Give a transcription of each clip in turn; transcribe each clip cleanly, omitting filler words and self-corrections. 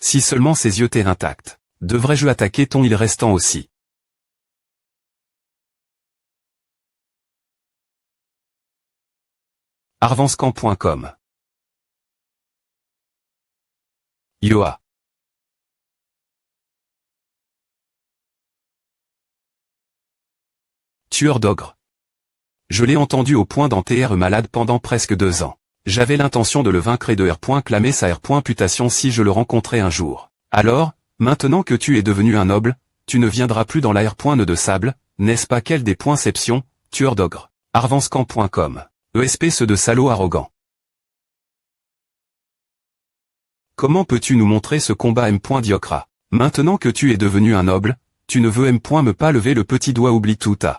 Si seulement ses yeux étaient intacts. Devrais-je attaquer ton île restant aussi? Arvanscamp.com. Yoa. Tueur d'ogre. Je l'ai entendu au point d'en TR malade pendant presque 2 ans. J'avais l'intention de le vaincre et de clamer sa putation si je le rencontrais un jour. Alors, maintenant que tu es devenu un noble, tu ne viendras plus dans la nœud de sable, n'est-ce pas? Quel des poinceptions, tueur d'ogre. Arvanscamp.com. ESP ce de salaud arrogant. Comment peux-tu nous montrer ce combat Diocra? Maintenant que tu es devenu un noble, tu ne veux me pas lever le petit doigt, oublie tout à.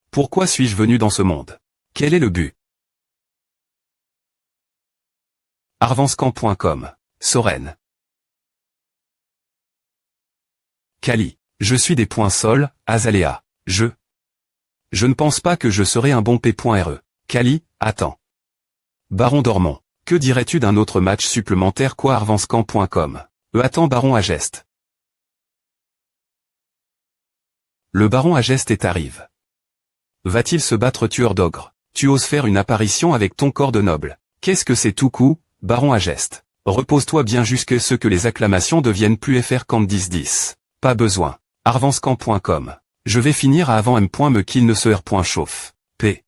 Pourquoi suis-je venu dans ce monde? Quel est le but? Arvanscamp.com. Soren. Kali. Je suis des points sol, Azalea. Je ne pense pas que je serai un bon P.re. Kali, attends. Baron Dormont. Que dirais-tu d'un autre match supplémentaire? Quoi? Arvanscamp.com. Attends, Baron Ageste. Le Baron Ageste arrive. Va-t-il se battre? Tueur d'ogre. Tu oses faire une apparition avec ton corps de noble. Qu'est-ce que c'est tout coup, Baron Ageste? Repose-toi bien jusqu'à ce que les acclamations deviennent plus FR qu'en 10-10. Pas besoin. Arvanscamp.com. Je vais finir à avant me qu'il ne se chauffe. P.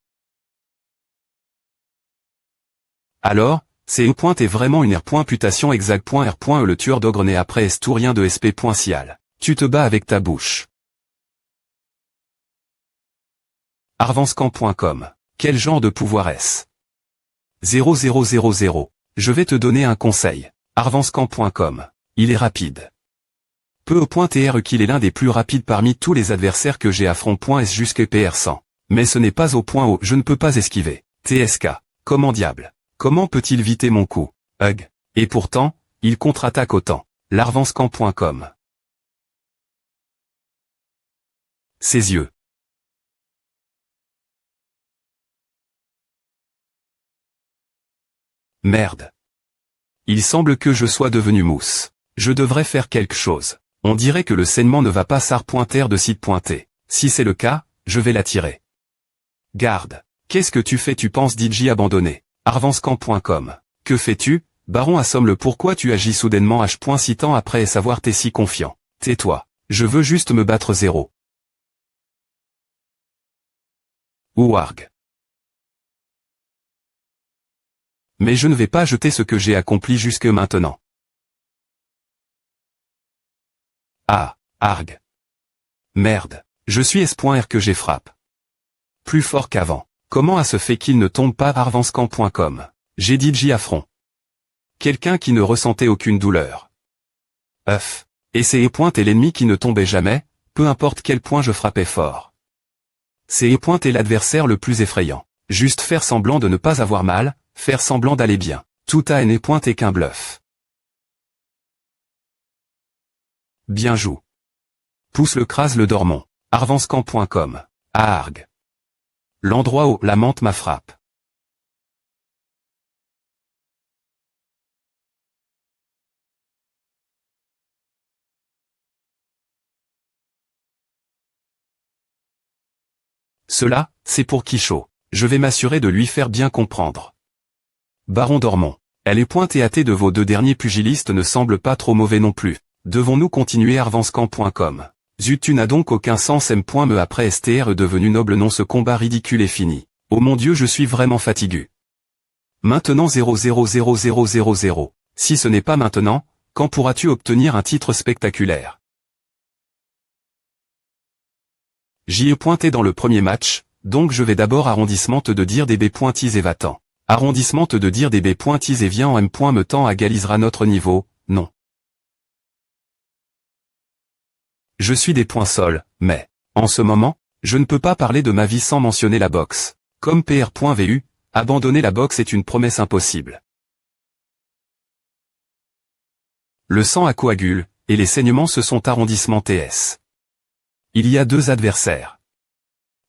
Alors, c'est est vraiment une putation exact.r. Le tueur d'ogre né après est tout rien de sp.cial. Tu te bats avec ta bouche. Arvanscamp.com. Quel genre de pouvoir est-ce? 0000. Je vais te donner un conseil. Arvanscamp.com. Il est rapide. Peu au point TR qu'il est l'un des plus rapides parmi tous les adversaires que j'ai affronté jusqu'à PR100. Mais ce n'est pas au point où je ne peux pas esquiver. TSK. Comment diable? Comment peut-il éviter mon coup? Hug. Et pourtant, il contre-attaque autant. L'arvanscamp.com. Ses yeux. Merde. Il semble que je sois devenu mousse. Je devrais faire quelque chose. On dirait que le saignement ne va pas s'arpointer de site pointé. Si c'est le cas, je vais l'attirer. Garde. Qu'est-ce que tu fais? Tu penses DJ abandonné? Arvanscamp.com. Que fais-tu, Baron assomme-le? Pourquoi tu agis soudainement H. Si temps après et savoir t'es si confiant? Tais-toi. Je veux juste me battre 0. Ouarg. Mais je ne vais pas jeter ce que j'ai accompli jusque maintenant. Ah, arg. Merde. Je suis S.R que j'ai frappe. Plus fort qu'avant. Comment se fait qu'il ne tombe pas? Arvanscamp.com. J'ai DJ à front. Quelqu'un qui ne ressentait aucune douleur. Et c'est et l'ennemi qui ne tombait jamais, peu importe quel point je frappais fort. C'est et l'adversaire le plus effrayant. Juste faire semblant de ne pas avoir mal, faire semblant d'aller bien. Tout à n et qu'un bluff. Bien joue. Pousse le crase le dormant. Arvanscamp.com. Arg. L'endroit où lamente ma frappe. Cela, c'est pour Quichot. Je vais m'assurer de lui faire bien comprendre. Baron Dormont. Elle est pointée de vos 2 derniers pugilistes ne semble pas trop mauvais non plus. Devons-nous continuer? Arvanscamp.com. Zut, tu n'as donc aucun sens me après STR devenu noble. Non, ce combat ridicule est fini. Oh mon Dieu, je suis vraiment fatigué. Maintenant 000000. Si ce n'est pas maintenant, quand pourras-tu obtenir un titre spectaculaire? J'y ai pointé dans le premier match, donc je vais d'abord arrondissement te de dire des B pointis et va-t'en. Arrondissement te de dire des B pointis et viens en M. Me temps égalisera notre niveau, non. Je suis des points sol, mais, en ce moment, je ne peux pas parler de ma vie sans mentionner la boxe. Comme PR.vu, abandonner la boxe est une promesse impossible. Le sang coagule, et les saignements se sont arrondissement TS. Il y a 2 adversaires.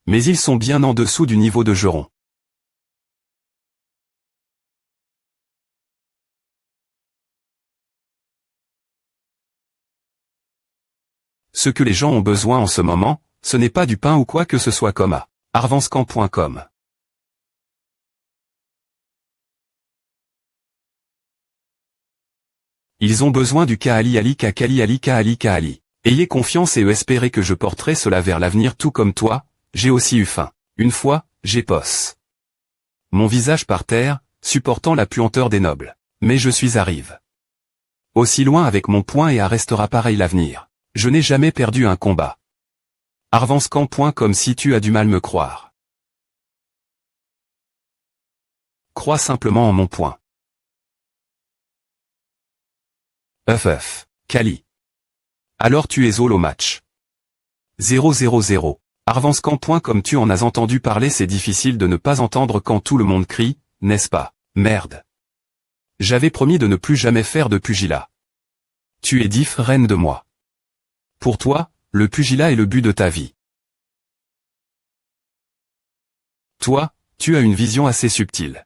Mais ils sont bien en dessous du niveau de Geron. Ce que les gens ont besoin en ce moment, ce n'est pas du pain ou quoi que ce soit comme à arvanscamp.com. Ils ont besoin du Kaali Ali Kakali Ali Kaali Kaali. Ayez confiance et espérez que je porterai cela vers l'avenir tout comme toi, j'ai aussi eu faim. Une fois, j'ai posse. Mon visage par terre, supportant la puanteur des nobles. Mais je suis arrive. Aussi loin avec mon poing et restera pareil l'avenir. Je n'ai jamais perdu un combat. Arvanscamp.com si tu as du mal me croire. Crois simplement en mon point. Kali. Alors tu es all au match. 0-0-0. Arvanscamp.com tu en as entendu parler, c'est difficile de ne pas entendre quand tout le monde crie, n'est-ce pas? Merde. J'avais promis de ne plus jamais faire de pugilat. Tu es différente de moi. Pour toi, le pugilat est le but de ta vie. Toi, tu as une vision assez subtile.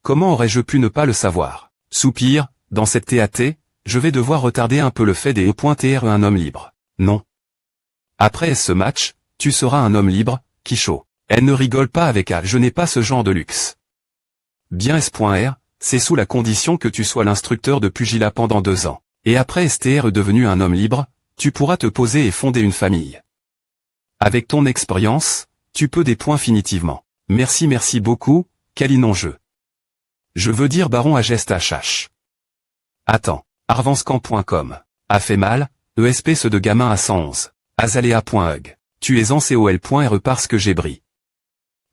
Comment aurais-je pu ne pas le savoir? Soupir, dans cette TAT, je vais devoir retarder un peu le fait des E.TR un homme libre. Non. Après ce match, tu seras un homme libre, Kisho. Elle ne rigole pas avec A, je n'ai pas ce genre de luxe. Bien S.R, c'est sous la condition que tu sois l'instructeur de pugilat pendant 2 ans. Et après STR devenu un homme libre, tu pourras te poser et fonder une famille. Avec ton expérience, tu peux des points finitivement. Merci beaucoup, Kali non je veux dire baron à geste HH. Attends, arvanscamp.com. A fait mal, ESP ce de gamin à 111. Azalea.hug. Tu es en COL.re parce que j'ai bri.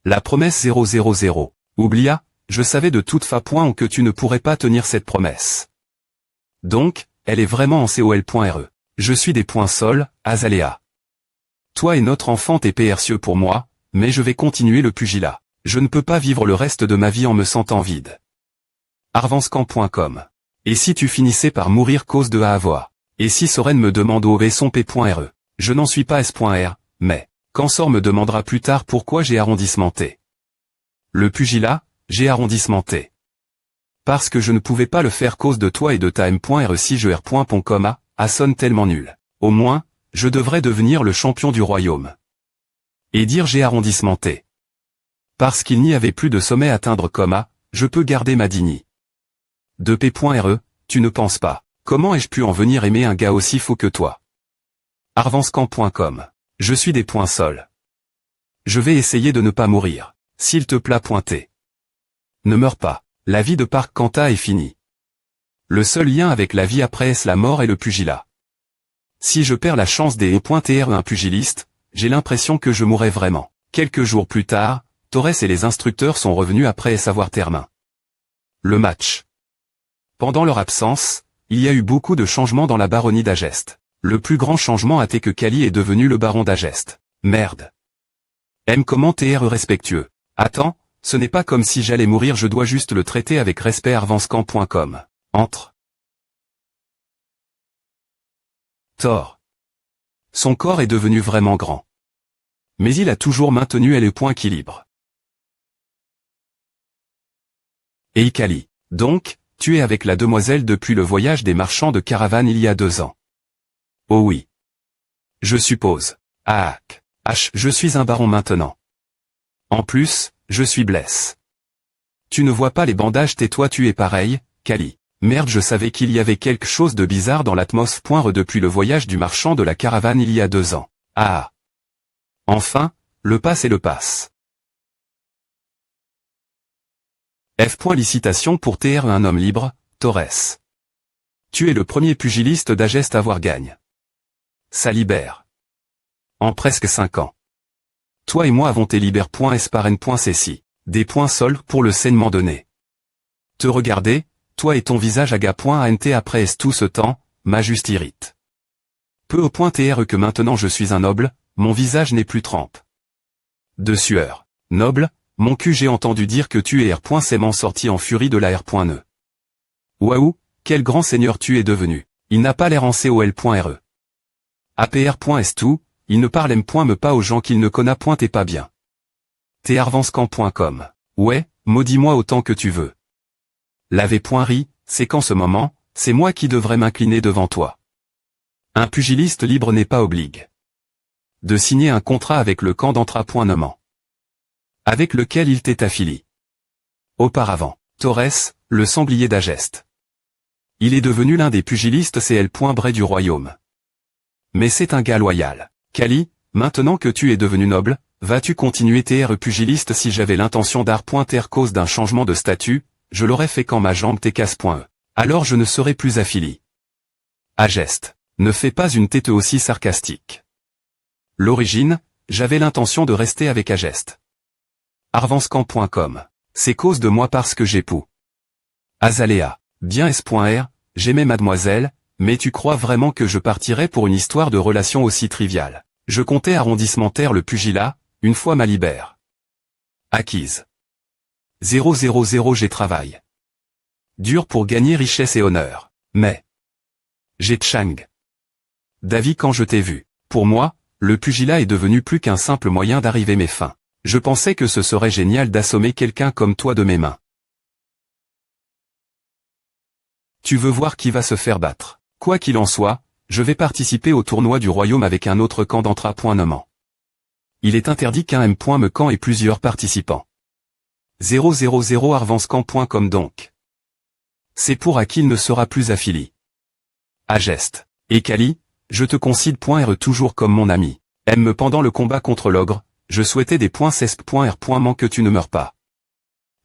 La promesse 000. Oublia, je savais de toute façon que tu ne pourrais pas tenir cette promesse. Donc, elle est vraiment en COL.re. Je suis des points sol, Azalea. Toi et notre enfant t'es précieux pour moi, mais je vais continuer le pugilat. Je ne peux pas vivre le reste de ma vie en me sentant vide. Arvanscamp.com. Et si tu finissais par mourir cause de avoir? Et si Soren me demande au son P.re? Je n'en suis pas S.R, mais, quand Sor me demandera plus tard pourquoi j'ai arrondissementé. Le pugilat, j'ai arrondissementé. Parce que je ne pouvais pas le faire cause de toi et de ta M.R si je R.com a sonne tellement nul. Au moins, je devrais devenir le champion du royaume. Et dire j'ai arrondissementé. Parce qu'il n'y avait plus de sommet à atteindre je peux garder ma dignité. De P.re, tu ne penses pas. Comment ai-je pu en venir aimer un gars aussi faux que toi? Arvanscamp.com. Je suis des points sol. Je vais essayer de ne pas mourir. S'il te plaît pointer. Ne meurs pas. La vie de Parc Kanta est finie. Le seul lien avec la vie après est la mort et le pugilat. Si je perds la chance des E.TR un pugiliste, j'ai l'impression que je mourrai vraiment. Quelques jours plus tard, Torres et les instructeurs sont revenus après savoir termin. Le match. Pendant leur absence, il y a eu beaucoup de changements dans la baronnie d'Agest. Le plus grand changement a été que Kali est devenu le baron d'Agest. Merde. M comment TR respectueux. Attends, ce n'est pas comme si j'allais mourir, je dois juste le traiter avec respect. Arvanscamp.com. Entre. Thor. Son corps est devenu vraiment grand. Mais il a toujours maintenu le point équilibre. Et Kali. Donc, tu es avec la demoiselle depuis le voyage des marchands de caravane il y a 2 ans. Oh oui. Je suppose. Ah, je suis un baron maintenant. En plus, je suis blesse. Tu ne vois pas les bandages, tais-toi, tu es pareil, Kali. Merde, je savais qu'il y avait quelque chose de bizarre dans l'atmosphère depuis le voyage du marchand de la caravane il y a 2 ans. Ah. Enfin, le pass est le pass. Licitation pour TR un homme libre, Torres. Tu es le premier pugiliste d'Agest à avoir gagne. Ça libère. En presque 5 ans. Toi et moi avons tes libères.esparen.cc. Des points sol pour le saignement donné. Te regarder, toi et ton visage aga.ant après tout ce temps, m'a juste irrite. Peu au point TR que maintenant je suis un noble, mon visage n'est plus trempe. De sueur. Noble, mon cul, j'ai entendu dire que tu es R.Sément sorti en furie de la R.ne. Waouh, quel grand seigneur tu es devenu. Il n'a pas l'air en COL.re. APR.S tout, il ne parle point me pas aux gens qu'il ne connaît point et pas bien. Tarvanscamp.com. Ouais, maudis-moi autant que tu veux. L'avez point ri, c'est qu'en ce moment, c'est moi qui devrais m'incliner devant toi. Un pugiliste libre n'est pas obligue de signer un contrat avec le camp d'Entra.Noman, avec lequel il t'est affilié. Auparavant, Torres, le sanglier d'Ageste. Il est devenu l'un des pugilistes CL.Bray du royaume. Mais c'est un gars loyal. Kali, maintenant que tu es devenu noble, vas-tu continuer TR pugiliste? Si j'avais l'intention d'art.ter cause d'un changement de statut, je l'aurais fait quand ma jambe t'est casse.e. Alors je ne serai plus affilié. Ageste. Ne fais pas une tête aussi sarcastique. L'origine, j'avais l'intention de rester avec Ageste. Arvanscamp.com. C'est cause de moi parce que j'ai pou. Azalea. Bien S.R, j'aimais mademoiselle, mais tu crois vraiment que je partirais pour une histoire de relation aussi triviale? Je comptais arrondissementaire le pugilat, une fois ma libère acquise. 000 j'ai travail dur pour gagner richesse et honneur, mais j'ai Chang. David quand je t'ai vu, pour moi, le pugilat est devenu plus qu'un simple moyen d'arriver mes fins. Je pensais que ce serait génial d'assommer quelqu'un comme toi de mes mains. Tu veux voir qui va se faire battre? Quoi qu'il en soit, je vais participer au tournoi du royaume avec un autre camp d'Entra.Noman. Il est interdit qu'un M.me camp ait plusieurs participants. 000 arvanscamp.com donc. C'est pour à qui il ne sera plus affilié. Ageste. Et Kali, je te concide.r toujours comme mon ami. Aime-me pendant le combat contre l'ogre, je souhaitais des points cesp.r.man que tu ne meurs pas.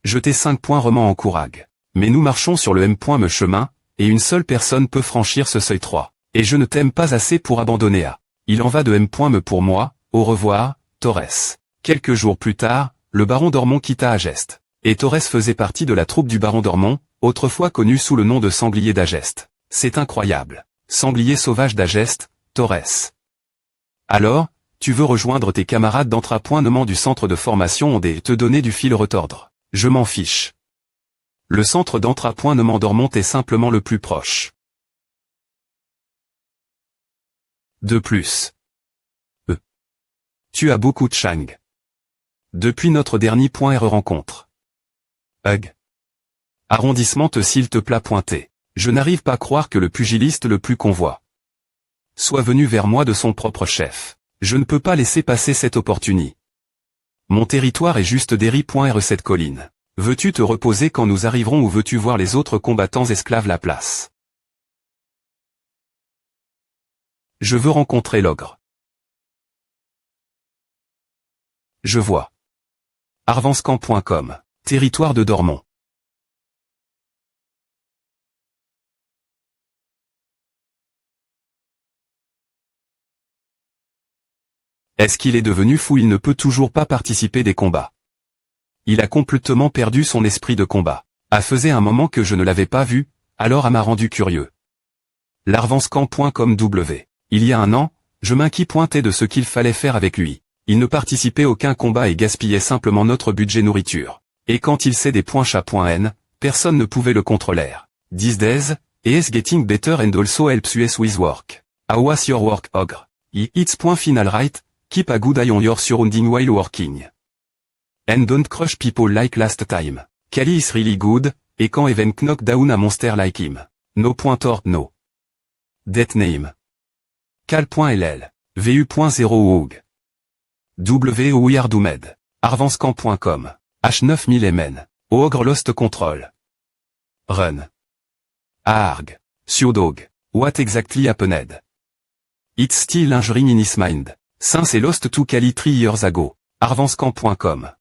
Je t'ai 5 points remans en courage. Mais nous marchons sur le M.me chemin, et une seule personne peut franchir ce seuil 3. Et je ne t'aime pas assez pour abandonner à. Il en va de M.me pour moi, au revoir, Torres. Quelques jours plus tard, le baron d'Ormont quitta Ageste. Et Torres faisait partie de la troupe du baron d'Ormont, autrefois connu sous le nom de sanglier d'Ageste. C'est incroyable. Sanglier sauvage d'Ageste, Torres. Alors, tu veux rejoindre tes camarades d'Entra.Noman du centre de formation Ondé et te donner du fil retordre. Je m'en fiche. Le centre d'Entra.Noman d'Ormont est simplement le plus proche. De plus. Tu as beaucoup de Chang. Depuis notre dernier .r rencontre. Hug. Arrondissement s'il te plaît pointé. Je n'arrive pas à croire que le pugiliste le plus convoi soit venu vers moi de son propre chef. Je ne peux pas laisser passer cette opportunité. Mon territoire est juste d'Eri.r cette colline. Veux-tu te reposer quand nous arriverons ou veux-tu voir les autres combattants esclaves la place? Je veux rencontrer l'ogre. Je vois. Arvanscamp.com. Territoire de Dormont. Est-ce qu'il est devenu fou? Il ne peut toujours pas participer des combats. Il a complètement perdu son esprit de combat. A faisait un moment que je ne l'avais pas vu, alors m'a rendu curieux. Larvanscamp.com W. Il y a un an, je m'inquiétais de ce qu'il fallait faire avec lui. Il ne participait à aucun combat et gaspillait simplement notre budget nourriture. Et quand il sait des points chat.n, personne ne pouvait le contrôler. 10 days, et is getting better and also helps us with work. How was your work, ogre? It's point final right, keep a good eye on your surrounding while working. And don't crush people like last time. Kali is really good, et quand even knock down a monster like him. No point or no. Death name. Cal.ll. VU.0 Oug. W.Ouiardoumed. Arvanscamp.com. H9000MN. Ogre Lost Control. Run. Aarg. Suodog. What exactly happened? It's still injuring in his mind. Since he lost to Kali 3 years ago. Arvanscamp.com.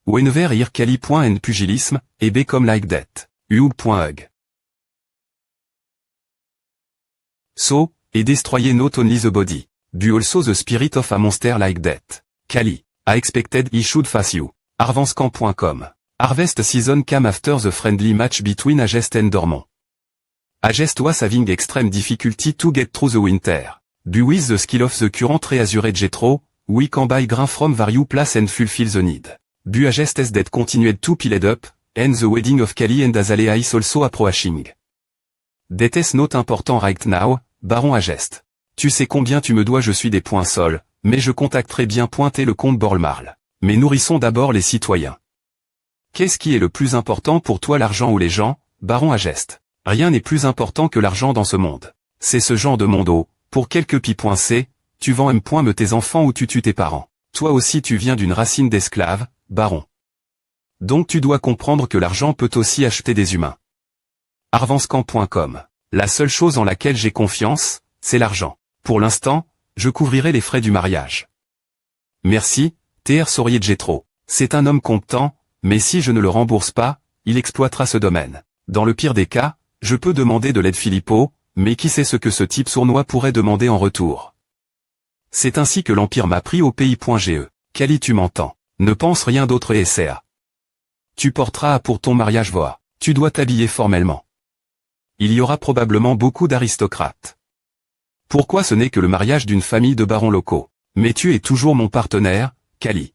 Whenever hear Kali.n pugilisme, et become like that. Uug.hug. So, et destroyer not only the body, but also the spirit of a monster like that. Kali, I expected he should face you. Arvanscamp.com. Harvest season came after the friendly match between Ageste and Dormont. Ageste was having extreme difficulty to get through the winter. But with the skill of the current reazure Jethro, we can buy grain from various places and fulfill the need. But Ageste's debt continued to pile up, and the wedding of Kali and Azalea is also approaching. That is not important right now, baron à geste. Tu sais combien tu me dois, je suis des points sols, mais je contacterai bien pointer le comte Borlemarle. Mais nourrissons d'abord les citoyens. Qu'est-ce qui est le plus important pour toi, l'argent ou les gens, baron à geste? Rien n'est plus important que l'argent dans ce monde. C'est ce genre de monde pour quelques pi.c, tu vends me tes enfants ou tu tues tes parents. Toi aussi tu viens d'une racine d'esclaves, baron. Donc tu dois comprendre que l'argent peut aussi acheter des humains. Arvanscamp.com. La seule chose en laquelle j'ai confiance, c'est l'argent. Pour l'instant, je couvrirai les frais du mariage. Merci, Tr. Saurier Jetro. C'est un homme compétent, mais si je ne le rembourse pas, il exploitera ce domaine. Dans le pire des cas, je peux demander de l'aide Philippot, mais qui sait ce que ce type sournois pourrait demander en retour. C'est ainsi que l'Empire m'a pris au pays.ge. Kali, tu m'entends. Ne pense rien d'autre et SCA. Tu porteras pour ton mariage voix. Tu dois t'habiller formellement. Il y aura probablement beaucoup d'aristocrates. Pourquoi ce n'est que le mariage d'une famille de barons locaux? Mais tu es toujours mon partenaire, Kali.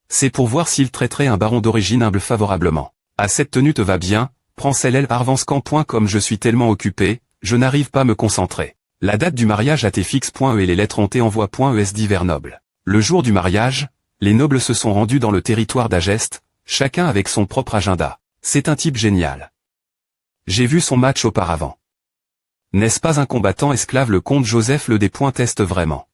C'est pour voir s'il traiterait un baron d'origine humble favorablement. À cette tenue te va bien, prends celle arvanscamp.com. Je suis tellement occupé, je n'arrive pas à me concentrer. La date du mariage à tfix.e et les lettres ont été envoie.es divers nobles. Le jour du mariage, les nobles se sont rendus dans le territoire d'Ageste, chacun avec son propre agenda. C'est un type génial. J'ai vu son match auparavant. N'est-ce pas un combattant esclave? Le comte Joseph le teste vraiment.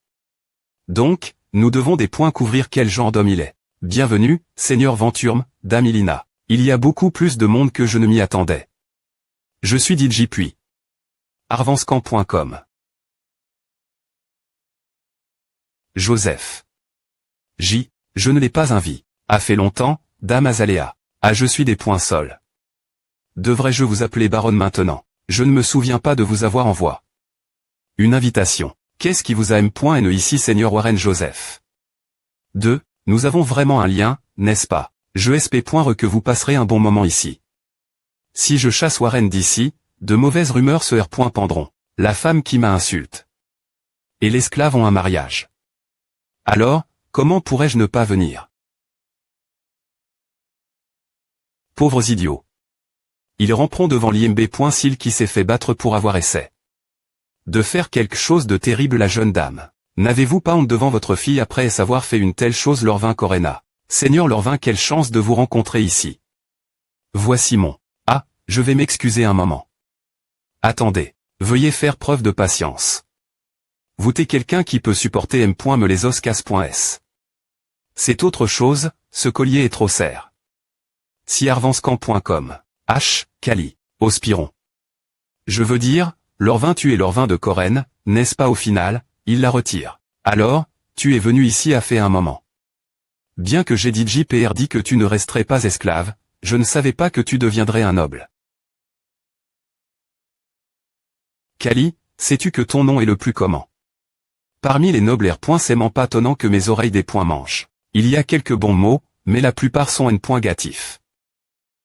Donc, nous devons des points couvrir quel genre d'homme il est. Bienvenue, Seigneur Venturme, Dame Ilina. Il y a beaucoup plus de monde que je ne m'y attendais. Je suis DJ puis. Arvanscamp.com. Joseph. J. Je ne l'ai pas invi. A fait longtemps, Dame Azalea. Ah, je suis des points sols. Devrais-je vous appeler baronne maintenant? Je ne me souviens pas de vous avoir envoyé une invitation. Qu'est-ce qui vous a M.N ici, Seigneur Warren Joseph? 2. Nous avons vraiment un lien, n'est-ce pas? Je SP.re que vous passerez un bon moment ici. Si je chasse Warren d'ici, de mauvaises rumeurs se pendront. La femme qui m'a insulte. Et l'esclave ont un mariage. Alors, comment pourrais-je ne pas venir? Pauvres idiots. Ils ramperont devant l'IMB.sil qui s'est fait battre pour avoir essayé de faire quelque chose de terrible. La jeune dame. N'avez-vous pas honte devant votre fille après avoir fait une telle chose? Lorvin Corena. Seigneur Lorvin, quelle chance de vous rencontrer ici. Voici mon. Ah, je vais m'excuser un moment. Attendez. Veuillez faire preuve de patience. Vous êtes quelqu'un qui peut supporter me les oscas.s. C'est autre chose, ce collier est trop serre. Si arvanscamp.com. H. Kali. Ospiron. Je veux dire, Lorvin, tu es Lorvin de Corène, n'est-ce pas? Au final, il la retire. Alors, tu es venu ici à fait un moment. Bien que j'ai dit JPR dit que tu ne resterais pas esclave, je ne savais pas que tu deviendrais un noble. Kali, sais-tu que ton nom est le plus comment? Parmi les nobles c'est pas tonnant que mes oreilles des points manchent. Il y a quelques bons mots, mais la plupart sont négatifs.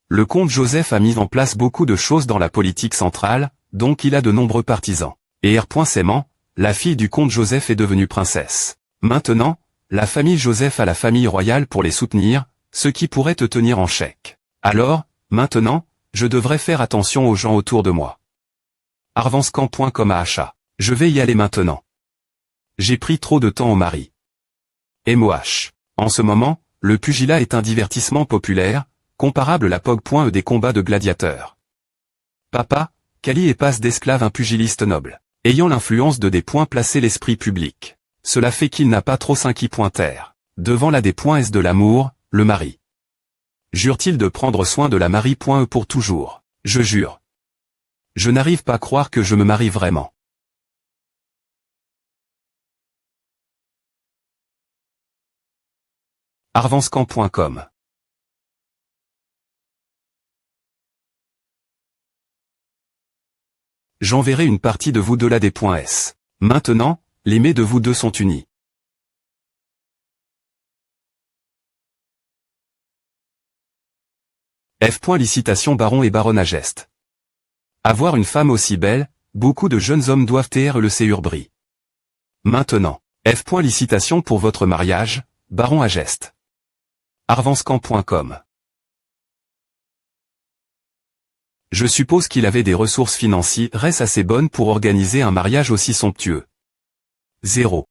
Le comte Joseph a mis en place beaucoup de choses dans la politique centrale, donc il a de nombreux partisans. Et R.Sément, la fille du comte Joseph est devenue princesse. Maintenant, la famille Joseph a la famille royale pour les soutenir, ce qui pourrait te tenir en chèque. Alors, maintenant, je devrais faire attention aux gens autour de moi. Arvanscamp.com à achat. Je vais y aller maintenant. J'ai pris trop de temps au mari. MOH. En ce moment, le pugilat est un divertissement populaire, comparable à la POG.e des combats de gladiateurs. Papa, Kali est passe d'esclave un pugiliste noble. Ayant l'influence de des points placer l'esprit public. Cela fait qu'il n'a pas trop 5 pointaires. Devant la des points S de l'amour, le mari. Jure-t-il de prendre soin de la Marie.e pour toujours? Je jure. Je n'arrive pas à croire que je me marie vraiment. Arvanscamp.com. J'enverrai une partie de vous de la des points S. Maintenant, les mets de vous deux sont unis. F. Licitation baron et baronne à geste. Avoir une femme aussi belle, beaucoup de jeunes hommes doivent le séurbri. Maintenant, F. Licitation pour votre mariage, baron à geste. Arvanscamp.com. Je suppose qu'il avait des ressources financières assez bonnes pour organiser un mariage aussi somptueux. 0.